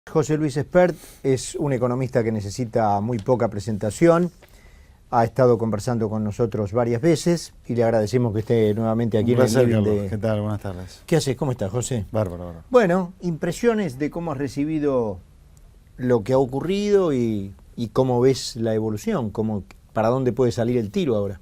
José Luis Espert es un economista que necesita muy poca presentación. Ha estado conversando con nosotros varias veces y le agradecemos que esté nuevamente aquí en el living de... ¿Qué tal? Buenas tardes. ¿Qué haces? ¿Cómo estás, José? Bárbaro, bárbaro. Bueno, impresiones de cómo has recibido lo que ha ocurrido y cómo ves la evolución, para dónde puede salir el tiro ahora.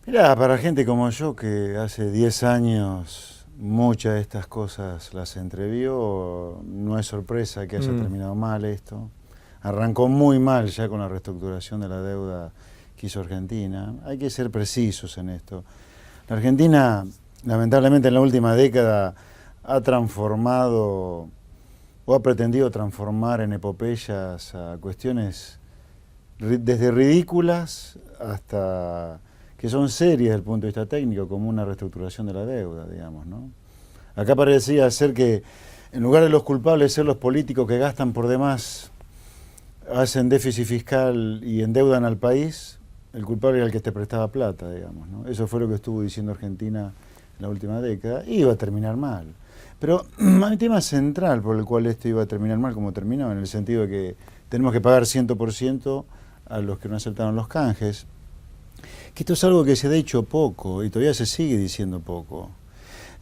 Mirá, para gente como yo que hace 10 años muchas de estas cosas las entrevió, no es sorpresa que haya terminado mal esto. Arrancó muy mal ya con la reestructuración de la deuda que hizo Argentina. Hay que ser precisos en esto. La Argentina, lamentablemente en la última década, ha transformado o ha pretendido transformar en epopeyas a cuestiones desde ridículas hasta que son serias desde el punto de vista técnico, como una reestructuración de la deuda, digamos, ¿no? Acá parecía ser que en lugar de los culpables ser los políticos que gastan por demás, hacen déficit fiscal y endeudan al país, el culpable era el que te prestaba plata, digamos, ¿no? Eso fue lo que estuvo diciendo Argentina en la última década, y iba a terminar mal. Pero hay un tema central por el cual esto iba a terminar mal como terminó, en el sentido de que tenemos que pagar 100% a los que no aceptaron los canjes, que esto es algo que se ha dicho poco y todavía se sigue diciendo poco.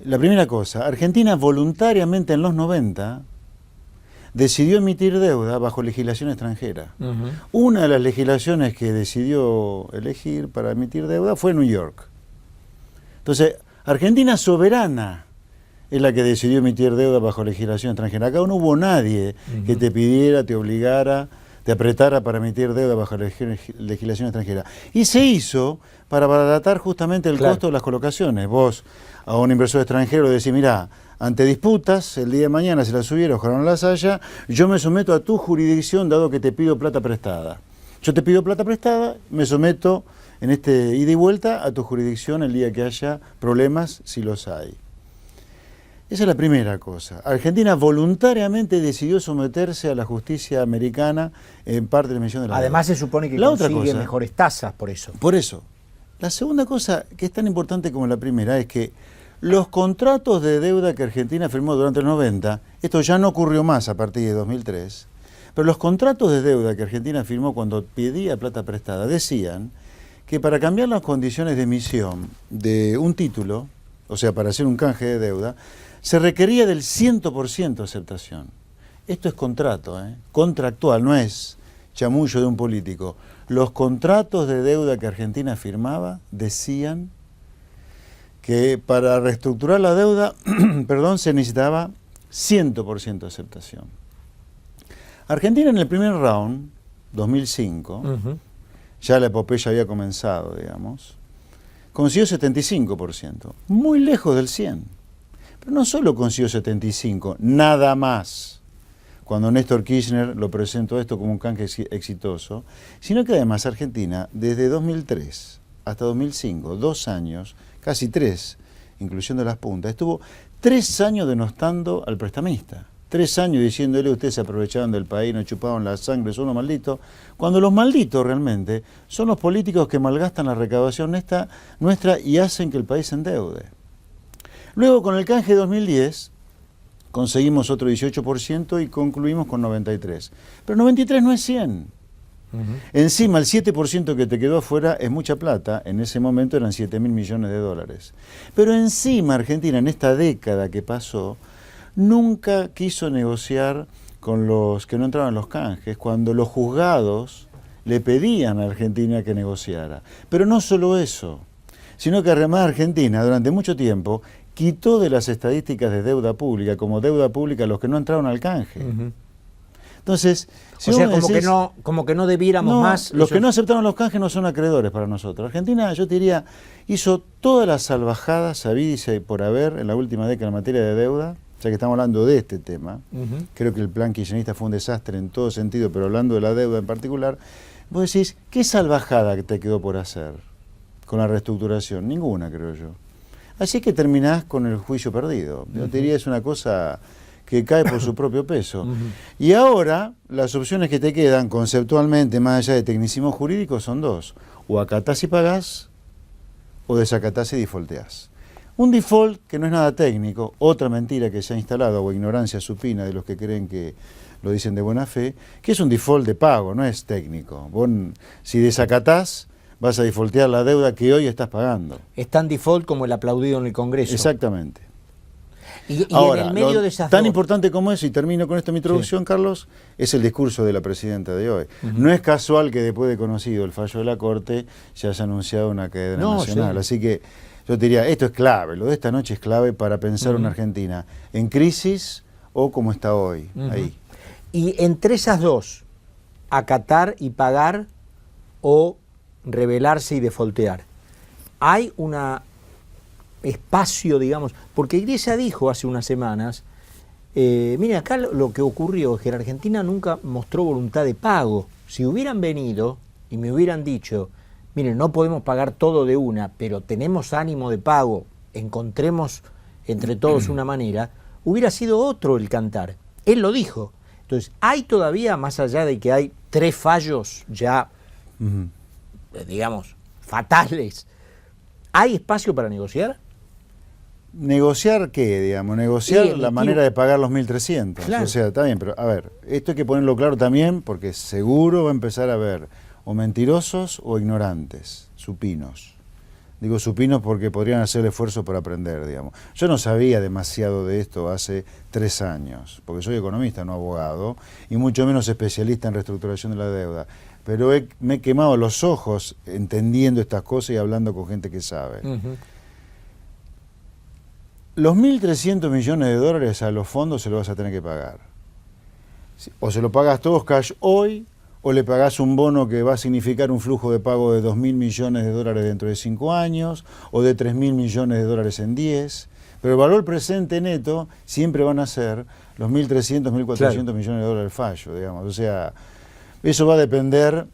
La primera cosa, Argentina voluntariamente en los 90 decidió emitir deuda bajo legislación extranjera. Una de las legislaciones que decidió elegir para emitir deuda fue New York. Entonces, Argentina soberana es la que decidió emitir deuda bajo legislación extranjera. Acá no hubo nadie que te pidiera, te obligara, te apretara para emitir deuda bajo legislación extranjera. Y se hizo para abaratar justamente el costo de las colocaciones. Vos a un inversor extranjero decís, mirá, ante disputas, el día de mañana se la subieron, ojalá la haya, yo me someto a tu jurisdicción dado que te pido plata prestada. Yo te pido plata prestada, me someto en este ida y vuelta a tu jurisdicción el día que haya problemas, si los hay. Esa es la primera cosa. Argentina voluntariamente decidió someterse a la justicia americana en parte de la emisión de la deuda. Además se supone que consigue mejores tasas por eso. Por eso. La segunda cosa que es tan importante como la primera es que los contratos de deuda que Argentina firmó durante los 90, esto ya no ocurrió más a partir de 2003, pero los contratos de deuda que Argentina firmó cuando pedía plata prestada decían que para cambiar las condiciones de emisión de un título, o sea, para hacer un canje de deuda, se requería del 100% de aceptación. Esto es contrato, contractual, no es chamullo de un político. Los contratos de deuda que Argentina firmaba decían que para reestructurar la deuda se necesitaba 100% de aceptación. Argentina en el primer round, 2005, ya la epopeya había comenzado, digamos, consiguió 75%, muy lejos del 100%. Pero no solo consiguió 75%, nada más, cuando Néstor Kirchner lo presentó esto como un canje exitoso, sino que además Argentina, desde 2003 hasta 2005, 2 años, casi 3, incluyendo las puntas, estuvo 3 años denostando al prestamista. 3 años diciéndole, ustedes se aprovechaban del país, nos chupaban la sangre, son unos malditos, cuando los malditos realmente son los políticos que malgastan la recaudación nuestra y hacen que el país se endeude. Luego con el canje 2010 conseguimos otro 18% y concluimos con 93%. Pero 93 no es 100. Encima el 7% que te quedó afuera es mucha plata, en ese momento eran 7.000 millones de dólares. Pero encima Argentina en esta década que pasó nunca quiso negociar con los que no entraban en los canjes, cuando los juzgados le pedían a Argentina que negociara. Pero no solo eso, sino que además Argentina durante mucho tiempo quitó de las estadísticas de deuda pública como deuda pública a los que no entraron al canje. Entonces, si o sea, como que no debiéramos más... Los que no aceptaron los canjes no son acreedores para nosotros. Argentina, yo te diría, hizo todas las salvajadas sabidas y por haber en la última década en materia de deuda, ya que estamos hablando de este tema. Creo que el plan kirchnerista fue un desastre en todo sentido, pero hablando de la deuda en particular, vos decís, ¿qué salvajada que te quedó por hacer con la reestructuración? Ninguna, creo yo. Así que terminás con el juicio perdido. Yo te diría, es una cosa que cae por su propio peso. Y ahora, las opciones que te quedan conceptualmente, más allá de tecnicismo jurídico, son dos. O acatás y pagás, o desacatás y defaulteás. Un default que no es nada técnico, otra mentira que se ha instalado o ignorancia supina de los que creen que lo dicen de buena fe, que es un default de pago, no es técnico. Vos, si desacatás, vas a defaultear la deuda que hoy estás pagando. Es tan default como el aplaudido en el Congreso. Exactamente. Y ahora, en el medio de esas tan dos... importante como eso, y termino con esta mi introducción, sí, Carlos, es el discurso de la presidenta de hoy. No es casual que después de conocido el fallo de la Corte se haya anunciado una cadena nacional. Sí. Así que yo te diría, esto es clave, lo de esta noche es clave para pensar una Argentina en crisis o como está hoy, ahí. Y entre esas dos, acatar y pagar o rebelarse y defaultear, hay una... espacio, digamos, porque Griesa dijo hace unas semanas, mire, acá lo que ocurrió es que la Argentina nunca mostró voluntad de pago. Si hubieran venido y me hubieran dicho, miren, no podemos pagar todo de una, pero tenemos ánimo de pago, encontremos entre todos una manera, hubiera sido otro el cantar. Él lo dijo. Entonces, hay todavía, más allá de que hay 3 fallos ya, digamos, fatales, ¿hay espacio para negociar? ¿Negociar qué, digamos? Negociar la manera de pagar los 1.300. Claro. O sea, está bien, pero a ver, esto hay que ponerlo claro también porque seguro va a empezar a haber o mentirosos o ignorantes, supinos. Digo supinos porque podrían hacer el esfuerzo para aprender, digamos. Yo no sabía demasiado de esto hace 3 años, porque soy economista, no abogado, y mucho menos especialista en reestructuración de la deuda. Pero me he quemado los ojos entendiendo estas cosas y hablando con gente que sabe. Los 1.300 millones de dólares a los fondos se los vas a tener que pagar. O se lo pagas todos cash hoy, o le pagás un bono que va a significar un flujo de pago de 2.000 millones de dólares dentro de 5 años, o de 3.000 millones de dólares en 10. Pero el valor presente neto siempre van a ser los 1.300, 1.400 millones de dólares fallo, digamos. O sea, eso va a depender...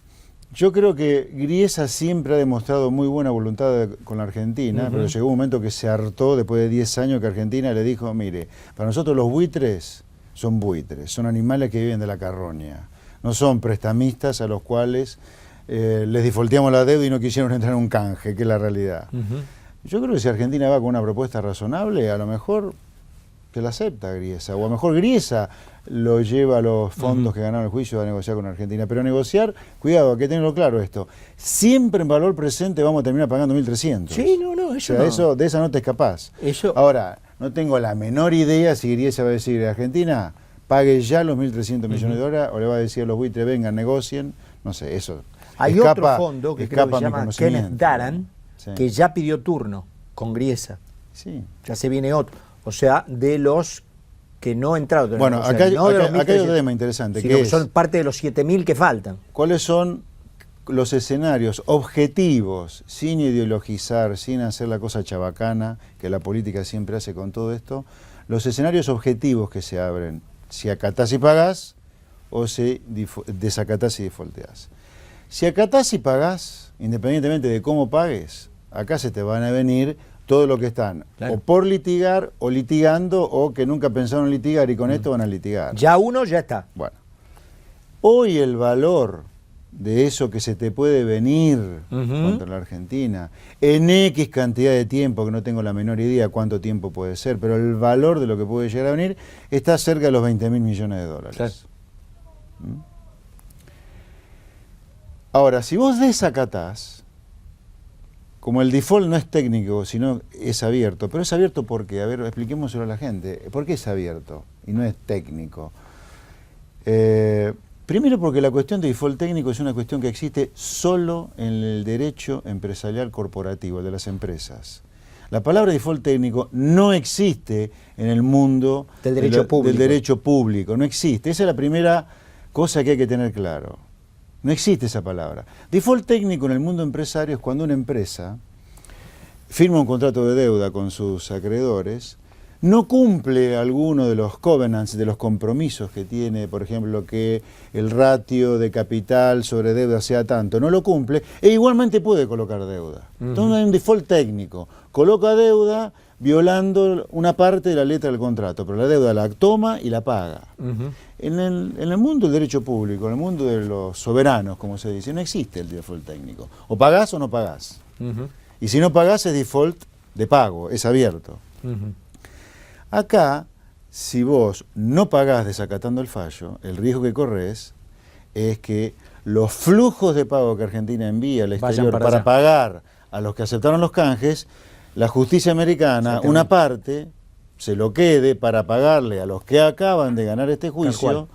Yo creo que Griesa siempre ha demostrado muy buena voluntad con la Argentina, pero llegó un momento que se hartó después de 10 años que Argentina le dijo, mire, para nosotros los buitres, son animales que viven de la carroña, no son prestamistas a los cuales les defaulteamos la deuda y no quisieron entrar en un canje, que es la realidad. Yo creo que si Argentina va con una propuesta razonable, a lo mejor se la acepta Griesa, o a lo mejor Griesa lo lleva a los fondos que ganaron el juicio a negociar con Argentina. Pero negociar, cuidado, hay que tenerlo claro esto, siempre en valor presente vamos a terminar pagando 1.300. Sí, no, eso, o sea, de esa no te escapás. Ahora, no tengo la menor idea si Griesa va a decir a Argentina, pague ya los 1.300 millones de dólares, o le va a decir a los buitres, vengan, negocien, no sé, eso. Hay otro fondo que creo que se llama Kenneth Daran, que ya pidió turno con Griesa. Sí. Ya se viene otro. O sea, de los que no entraron. Bueno, acá hay otro tema interesante. Que son parte de los 7.000 que faltan. ¿Cuáles son los escenarios objetivos, sin ideologizar, sin hacer la cosa chabacana, que la política siempre hace con todo esto? Los escenarios objetivos que se abren, si acatás y pagás, o si desacatás y defaulteás. Si acatás y pagás, independientemente de cómo pagues, acá se te van a venir todo lo que están, o por litigar, o litigando, o que nunca pensaron litigar y con esto van a litigar. Ya uno ya está. Bueno, hoy el valor de eso que se te puede venir contra la Argentina, en X cantidad de tiempo, que no tengo la menor idea cuánto tiempo puede ser, pero el valor de lo que puede llegar a venir está cerca de los 20.000 millones de dólares. Claro. Ahora, si vos desacatás, como el default no es técnico, sino es abierto, pero es abierto porque, a ver, expliquémoselo a la gente, ¿por qué es abierto y no es técnico? Primero porque la cuestión de default técnico es una cuestión que existe solo en el derecho empresarial corporativo, el de las empresas. La palabra default técnico no existe en el mundo del derecho público, no existe. Esa es la primera cosa que hay que tener claro. No existe esa palabra. Default técnico en el mundo empresario es cuando una empresa firma un contrato de deuda con sus acreedores, no cumple alguno de los covenants, de los compromisos que tiene, por ejemplo, que el ratio de capital sobre deuda sea tanto, no lo cumple, e igualmente puede colocar deuda. Entonces hay un default técnico, coloca deuda violando una parte de la letra del contrato, pero la deuda la toma y la paga. En el mundo del derecho público, en el mundo de los soberanos, como se dice, no existe el default técnico. O pagás o no pagás. Y si no pagás es default de pago, es abierto. Ujú. Acá, si vos no pagás desacatando el fallo, el riesgo que corres es que los flujos de pago que Argentina envía al Vayan exterior para para allá. pagar a los que aceptaron los canjes, la justicia americana, Exactamente. una parte, se lo quede para pagarle a los que acaban de ganar este cual. juicio,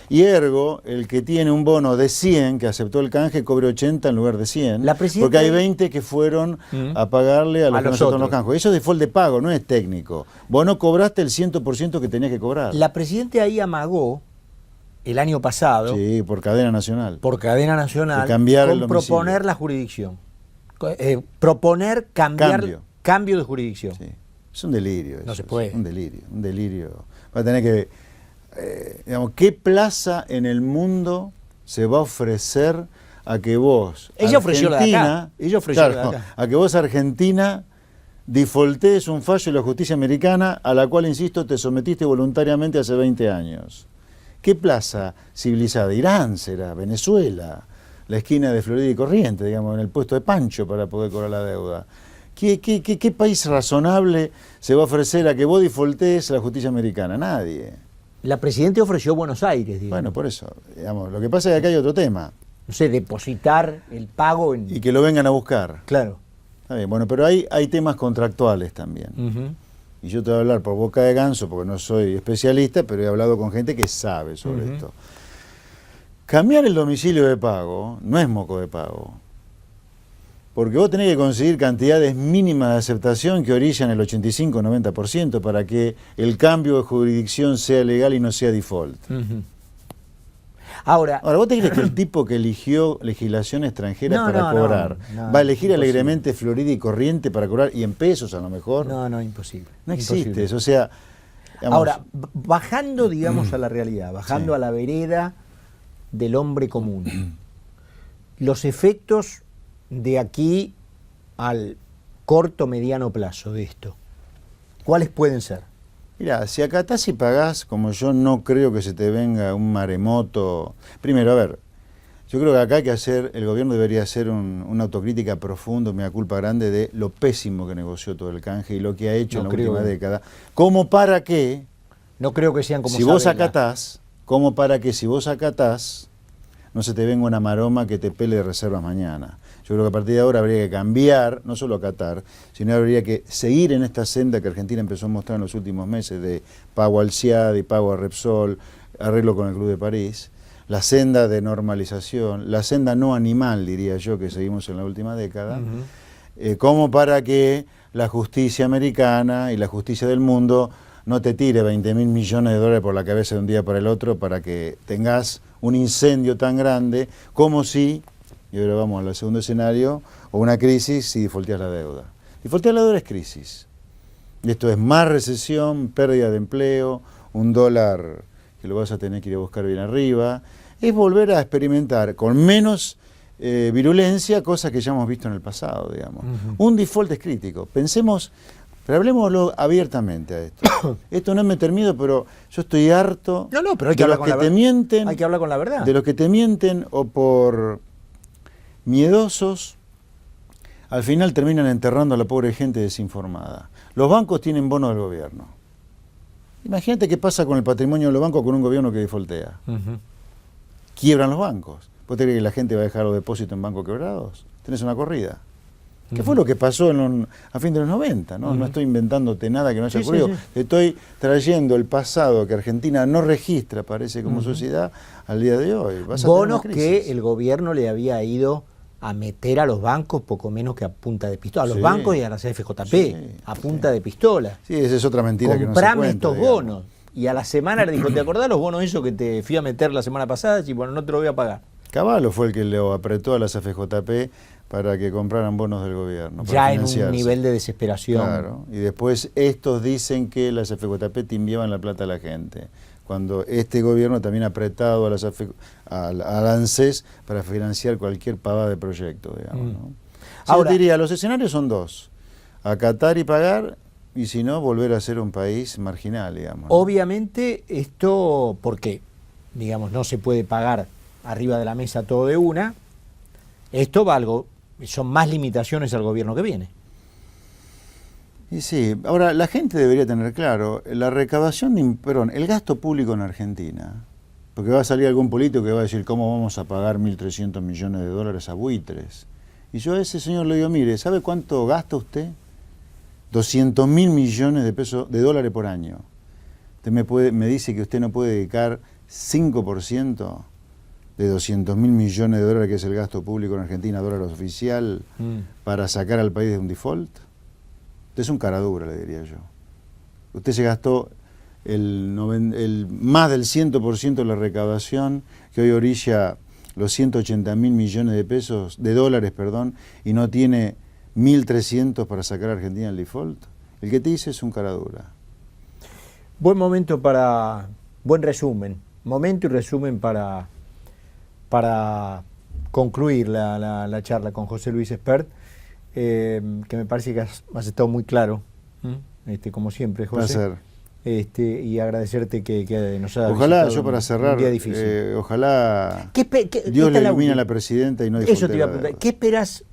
y ergo, el que tiene un bono de 100, que aceptó el canje, cobre 80 en lugar de 100, La presidenta- porque hay 20 que fueron a pagarle a los que no aceptaron los canjes. Eso es default de pago, no es técnico. Vos no cobraste el 100% que tenías que cobrar. La presidenta ahí amagó el año pasado, Sí, por cadena nacional. por cadena nacional, De cambiar el con domicilio. proponer la jurisdicción. Proponer cambiar cambio de jurisdicción. Sí. Es un delirio. No eso, se puede. Es un delirio. Va a tener que, digamos, ¿qué plaza en el mundo se va a ofrecer a que vos, Ella ofreció la de acá. Argentina, Ella ofreció claro, la de acá. a que vos, Argentina, defaultees un fallo de la justicia americana a la cual, insisto, te sometiste voluntariamente hace 20 años? ¿Qué plaza civilizada? Irán será, Venezuela, la esquina de Florida y Corrientes, digamos, en el puesto de Pancho para poder cobrar la deuda. ¿Qué país razonable se va a ofrecer a que vos defaultees a la justicia americana? Nadie. La presidenta ofreció Buenos Aires, digamos. Bueno, por eso, digamos, lo que pasa es que acá hay otro tema, No sé, depositar el pago en... y que lo vengan a buscar. Claro. Está bien, bueno, pero hay temas contractuales también. Ujú. Y yo te voy a hablar por boca de ganso, porque no soy especialista, pero he hablado con gente que sabe sobre Ujú. esto. Cambiar el domicilio de pago no es moco de pago. Porque vos tenés que conseguir cantidades mínimas de aceptación que orillan el 85-90% para que el cambio de jurisdicción sea legal y no sea default. Ujú. Ahora, Ahora, ¿vos te crees que el tipo que eligió legislación extranjera No, para no, cobrar no, va a elegir imposible. alegremente Florida y Corriente para cobrar, y en pesos a lo mejor? no, imposible. No Imposible. existe eso, o sea... digamos, Ahora, bajando, digamos, a la realidad, bajando Sí. a la vereda del hombre común, los efectos de aquí al corto, mediano plazo de esto, ¿cuáles pueden ser? Mira, si acatás y pagás, como yo no creo que se te venga un maremoto... Primero, a ver, yo creo que acá hay que hacer, el gobierno debería hacer una autocrítica profunda, una culpa grande de lo pésimo que negoció todo el canje y lo que ha hecho No en la creo última que- década. Como para que, No creo que sean como si vos Saavedra. acatás, como para que si vos acatás, no se te venga una maroma que te pele de reservas mañana. Yo creo que a partir de ahora habría que cambiar, no solo acatar, sino habría que seguir en esta senda que Argentina empezó a mostrar en los últimos meses de pago al CIAD y pago a Repsol, arreglo con el Club de París, la senda de normalización, la senda no animal, diría yo, que seguimos en la última década, como para que la justicia americana y la justicia del mundo no te tire 20.000 millones de dólares por la cabeza de un día para el otro para que tengas un incendio tan grande como si, y ahora vamos al segundo escenario, o una crisis si defaulteas la deuda. Defaultear la deuda es crisis. Esto es más recesión, pérdida de empleo, un dólar que lo vas a tener que ir a buscar bien arriba. Es volver a experimentar con menos virulencia cosas que ya hemos visto en el pasado, digamos. Un default es crítico. Pensemos, pero hablemoslo abiertamente a esto. Esto no es meter miedo, pero yo estoy harto No, pero hay que de hablar los con que la te verdad. mienten, Hay que hablar con la verdad. de los que te mienten o por miedosos, al final terminan enterrando a la pobre gente desinformada. Los bancos tienen bonos del gobierno. Imagínate qué pasa con el patrimonio de los bancos con un gobierno que defaultea. Ujú. Quiebran los bancos. ¿Vos te crees que la gente va a dejar los depósitos en bancos quebrados? Tenés una corrida. ¿Qué fue lo que pasó a fin de los 90? ¿no? No estoy inventándote nada que no haya Sí, sí, ocurrido. sí. Te estoy trayendo el pasado que Argentina no registra, parece, como sociedad al día de hoy. Vas a tener Bonos una crisis. que el gobierno le había ido a meter a los bancos poco menos que a punta de pistola. A los Sí. bancos y a las FJP, Sí, a punta de pistola. Sí, esa es otra mentira que no se Comprame cuenta, estos digamos. bonos. Y a la semana le dijo, ¿te acordás los bonos esos que te fui a meter la semana pasada? Y bueno, no te lo voy a pagar. Caballo fue el que lo apretó a las FJP para que compraran bonos del gobierno. para Ya en un financiarse. nivel de desesperación. Claro, y después estos dicen que las FJP te enviaban la plata a la gente, cuando este gobierno también ha apretado a las al ANSES para financiar cualquier pavada de proyecto, digamos. ¿no? Ahora- Yo diría, los escenarios son dos, acatar y pagar, y si no, volver a ser un país marginal, digamos. ¿no? Obviamente esto, porque, digamos, no se puede pagar arriba de la mesa todo de una, esto va algo, son más limitaciones al gobierno que viene. Y sí, ahora la gente debería tener claro, la recaudación, el gasto público en Argentina, porque va a salir algún político que va a decir cómo vamos a pagar 1.300 millones de dólares a buitres. Y yo a ese señor le digo, mire, ¿sabe cuánto gasta usted? 200.000 millones de dólares por año. Usted me dice que usted no puede dedicar 5% de 200.000 millones de dólares, que es el gasto público en Argentina, dólar oficial, para sacar al país de un default. Usted es un cara dura, le diría yo. Usted se gastó más del 100% de la recaudación, que hoy orilla los 180.000 millones de dólares, y no tiene 1.300 para sacar a Argentina del default. El que te dice es un cara dura. Buen resumen, momento y resumen para concluir la charla con José Luis Espert, que me parece que has estado muy claro, como siempre, José. Placer. Y agradecerte que nos haya Ojalá, visitado yo para cerrar, un día difícil. Ojalá Dios le ilumine a la presidenta y no disfrute. Eso te iba a preguntar. ¿Qué esperas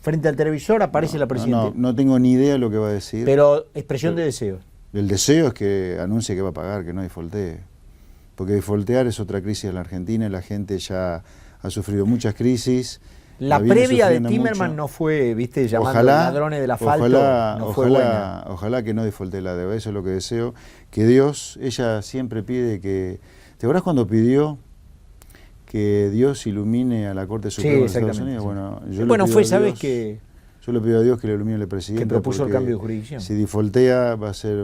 frente al televisor? Aparece la presidenta. No tengo ni idea de lo que va a decir. Pero expresión de deseo. El deseo es que anuncie que va a pagar, que no defaultee. Porque defaultear es otra crisis en la Argentina y la gente ya ha sufrido muchas crisis. La previa de Timerman no fue, viste, llamando ladrones del asfalto, no fue buena. Ojalá que no defaultee la deuda, eso es lo que deseo. Que Dios, ella siempre pide que... ¿Te acuerdas cuando pidió que Dios ilumine a la Corte Suprema de Estados Unidos? Bueno, fue, ¿sabes qué? Yo le pido a Dios que le ilumine al presidente. Que propuso el cambio de jurisdicción. Si defaultea va a ser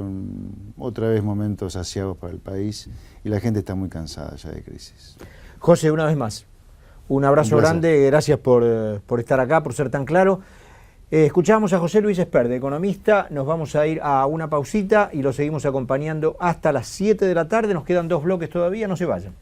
otra vez momentos asiagos para el país y la gente está muy cansada ya de crisis. José, una vez más, un abrazo grande, gracias por estar acá, por ser tan claro. Escuchamos a José Luis Espert, economista, nos vamos a ir a una pausita y lo seguimos acompañando hasta las 7 de la tarde, nos quedan 2 bloques todavía, no se vayan.